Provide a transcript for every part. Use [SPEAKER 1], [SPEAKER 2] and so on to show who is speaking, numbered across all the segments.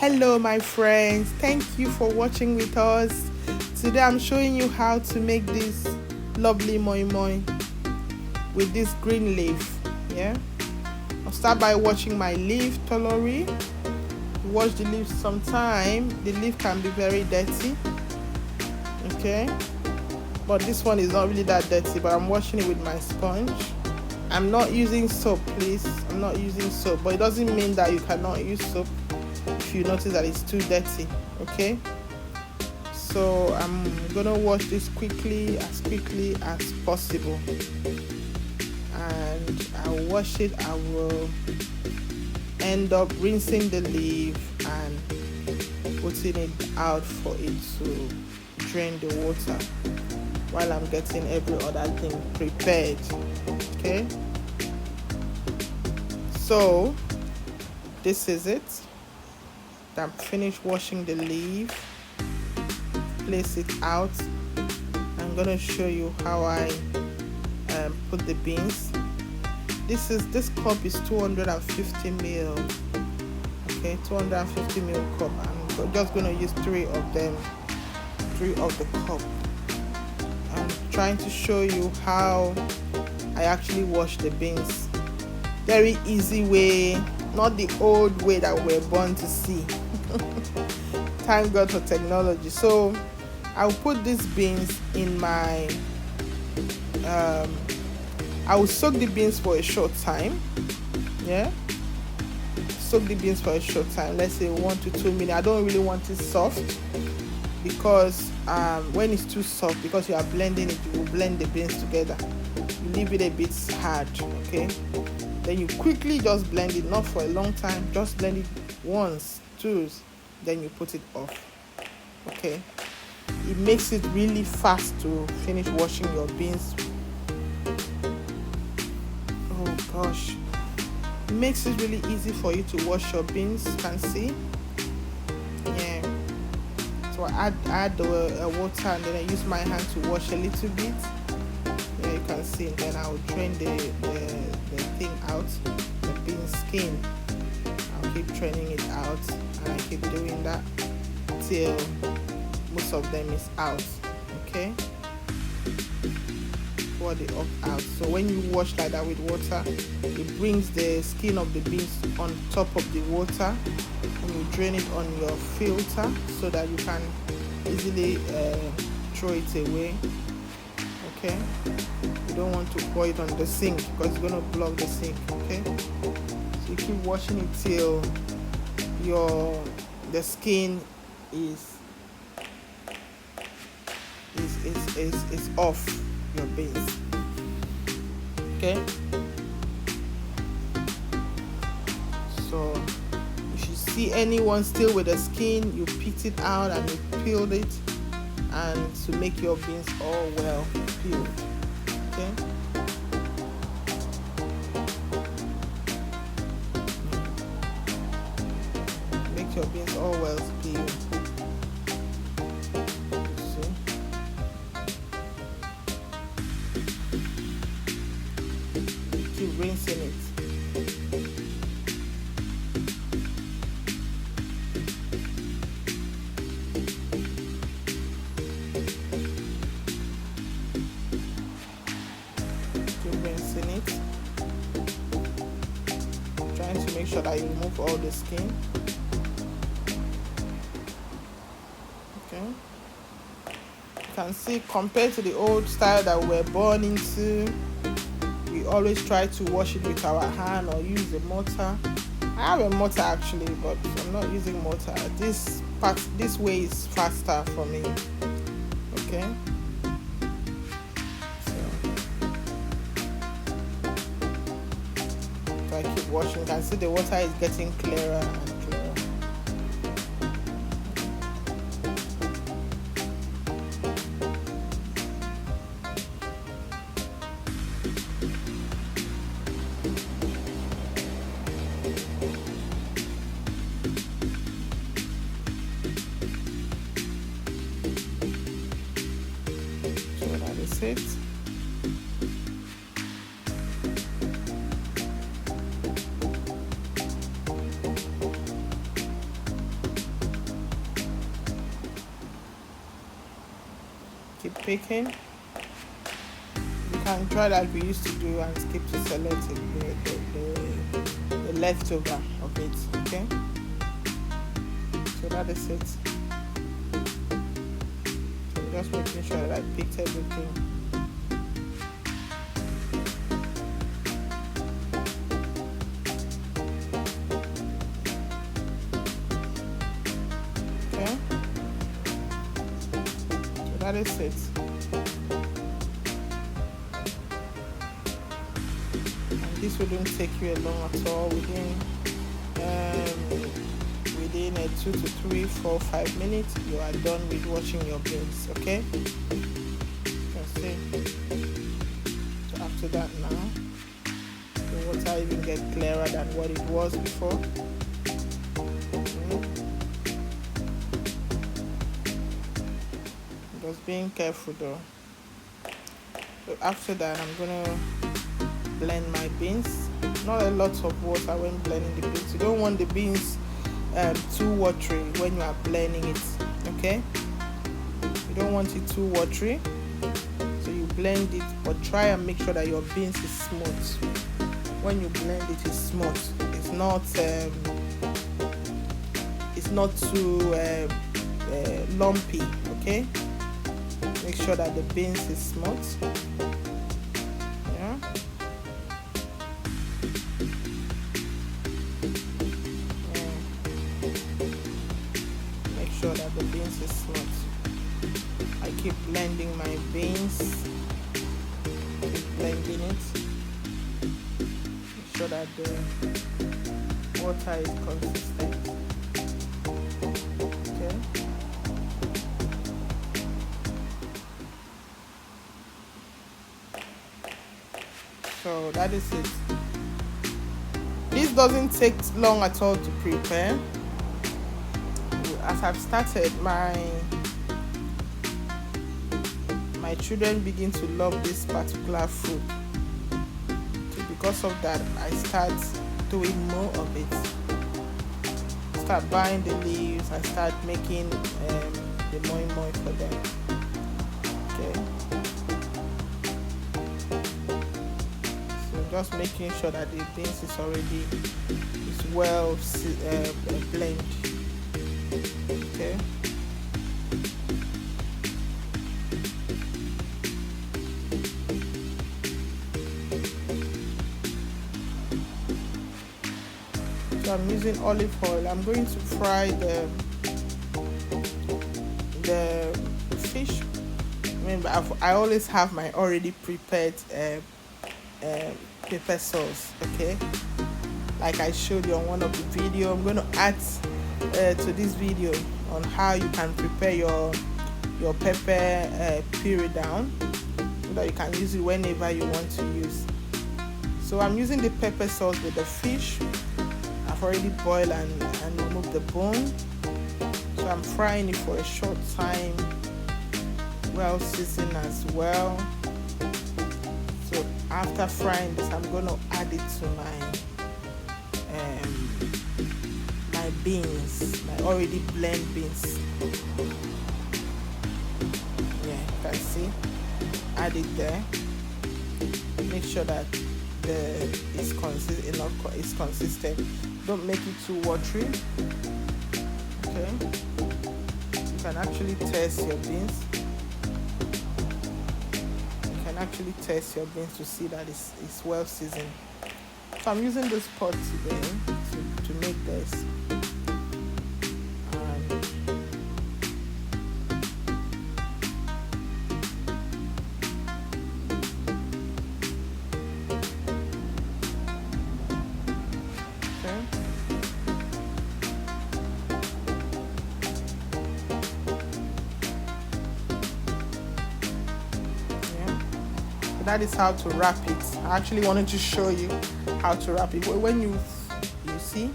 [SPEAKER 1] Hello my friends, thank you for watching with us. Today I'm showing you how to make this lovely moi moi with this green leaf. Yeah, I'll start by washing my leaf thoroughly. Wash the leaf sometime. The leaf can be very dirty, okay, but this one is not really that dirty, but I'm washing it with my sponge. I'm not using soap, please. I'm not using soap, but it doesn't mean that you cannot use soap if you notice that it's too dirty, okay. So I'm gonna wash this quickly as possible, and I'll wash it. I will end up rinsing the leaf and putting it out for it to drain the water while I'm getting every other thing prepared, okay. So this is it. I'm finished washing the leaf. Place it out. I'm gonna show you how I put the beans. This cup is 250 ml. Okay, 250 ml cup. I'm just gonna use three of them, three of the cup. I'm trying to show you how I actually wash the beans. Very easy way, not the old way that we're born to see. Thank God for technology. So I'll put these beans in my I will soak the beans for a short time. Yeah, soak the beans for a short time, let's say 1 to 2 minutes. I don't really want it soft, because when it's too soft, because you are blending it, you will blend the beans together. You leave it a bit hard, okay. Then you quickly just blend it, not for a long time, just blend it once, twos, then you put it off, okay. It makes it really fast to finish washing your beans. Oh gosh, it makes it really easy for you to wash your beans. You can see, yeah. So I add the water, and then I use my hand to wash a little bit. Yeah, you can see. And then I'll drain the thing out, the bean skin. I'll keep draining it out, and I keep doing that till most of them is out, okay. Pour the up out. So when you wash like that with water, it brings the skin of the beans on top of the water, and you drain it on your filter so that you can easily throw it away, okay. You don't want to pour it on the sink because it's going to block the sink, okay. So you keep washing it till the skin is off your beans, okay. So if you see anyone still with the skin, you picked it out and you peeled it, and to make your beans all well peeled, okay. Make your beans all well peeled. Keep rinsing it. Keep rinsing it. Trying to make sure that you remove all the skin. Okay. You can see, compared to the old style that we're born into, we always try to wash it with our hand or use a mortar. I have a mortar actually, but I'm not using mortar. This way is faster for me, okay. So I keep washing. You can see the water is getting clearer and clearer. It. keep picking. You can try like we used to do and skip to select the leftover of it. Okay, so that is it. So just making sure that I picked everything. Okay, so that is it. This wouldn't take you long at all. Within 2 to 3, 4, 5 minutes, you are done with washing your beans. Okay. That's it. So after that, now the water even get clearer than what it was before. Just being careful though. So after that, I'm gonna blend my beans. Not a lot of water when blending the beans. You don't want the beans too watery when you are blending it. Okay, you don't want it too watery, so you blend it, but try and make sure that your beans is smooth. When you blend it, is smooth. It's not too lumpy. Okay, make sure that the beans is smooth. Sure that the beans is smooth. I keep blending my beans, keep blending it. Make sure that the water is consistent. Okay. So that is it. This doesn't take long at all to prepare. As I've started, my children begin to love this particular food. So because of that, I start doing more of it. Start buying the leaves. I start making the moi moi for them. Okay. So just making sure that the beans is already well blended. Okay. So I'm using olive oil. I'm going to fry the fish. Remember, I always have my already prepared pepper sauce. Okay, like I showed you on one of the video. I'm going to add to this video on how you can prepare your pepper puree down so that you can use it whenever you want to use. So I'm using the pepper sauce with the fish. I've already boiled and removed the bone. So I'm frying it for a short time, well seasoned as well. So after frying this, I'm going to add it to my beans, my already blend beans. Yeah, you can see. Add it there. Make sure that it's consistent. Don't make it too watery. Okay. You can actually test your beans. You can actually test your beans to see that it's well seasoned. So I'm using this pot today to make this. That is how to wrap it. I actually wanted to show you how to wrap it. When you see,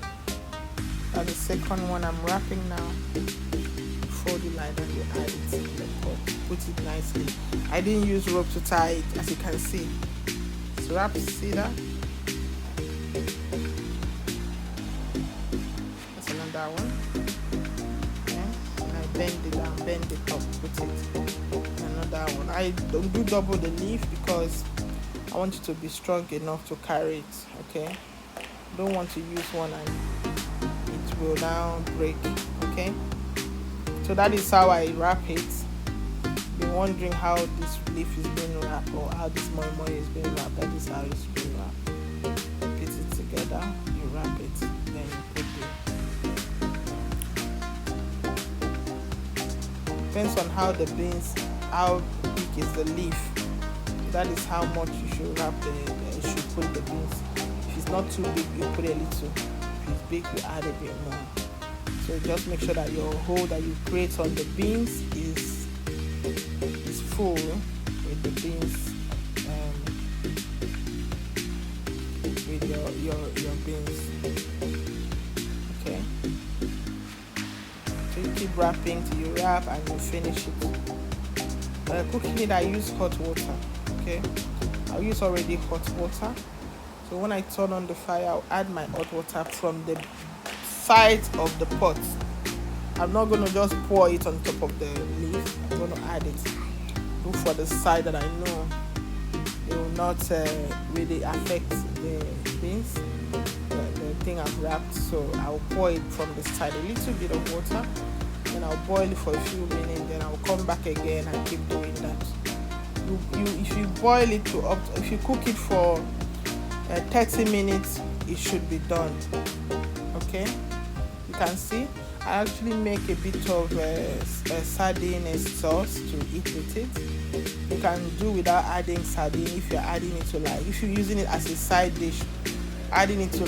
[SPEAKER 1] that's the second one I'm wrapping now. Fold it like that, you add it in the pot. Put it nicely. I didn't use rope to tie it, as you can see. It's wrapped, see that? That's another one. Okay. And I bend it and bend it up, put it. Another one. I don't do double the leaf because I want you to be strong enough to carry it. Okay, don't want to use one and it will now break. Okay, so that is how I wrap it. Been wondering how this leaf is being wrapped or how this moi moi is being wrapped. That is how it's being wrapped. Put it together, you wrap it, then you put it. Depends on how the beans, how big is the leaf. That is how much you should wrap you should put the beans. If it's not too big, you put a little. If it's big, you add a bit more. So just make sure that your hole that you create on the beans is full with the beans, with your beans. Okay. So you keep wrapping till you wrap and you finish it. Cooking it, I use hot water. Okay, I use already hot water. So when I turn on the fire, I'll add my hot water from the sides of the pot. I'm not going to just pour it on top of the leaf. I'm going to add it. Look for the side that I know it will not really affect the beans, the thing I've wrapped. So I'll pour it from the side, a little bit of water, and I'll boil it for a few minutes. Then I'll come back again and keep doing that. If you boil it if you cook it for 30 minutes, it should be done. Okay, you can see I actually make a bit of a sardine sauce to eat with it. You can do without adding sardine if you're adding it to if you're using it as a side dish, adding it to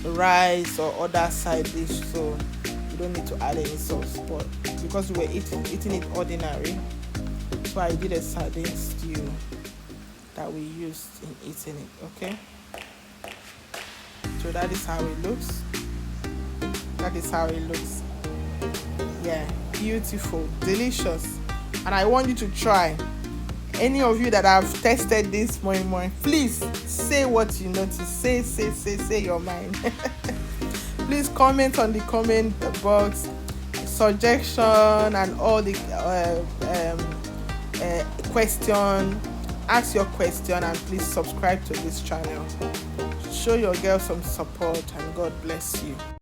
[SPEAKER 1] rice or other side dish. So you don't need to add any sauce, but because we were eating it ordinary, so I did a sardine stew that we used in eating it. Okay, so that is how it looks. Yeah, beautiful, delicious, and I want you to try. Any of you that have tested this moi moi, please say what you notice. Say your mind. Please comment on the comment box, suggestion and all the question. Ask your question and please subscribe to this channel. Show your girl some support and God bless you.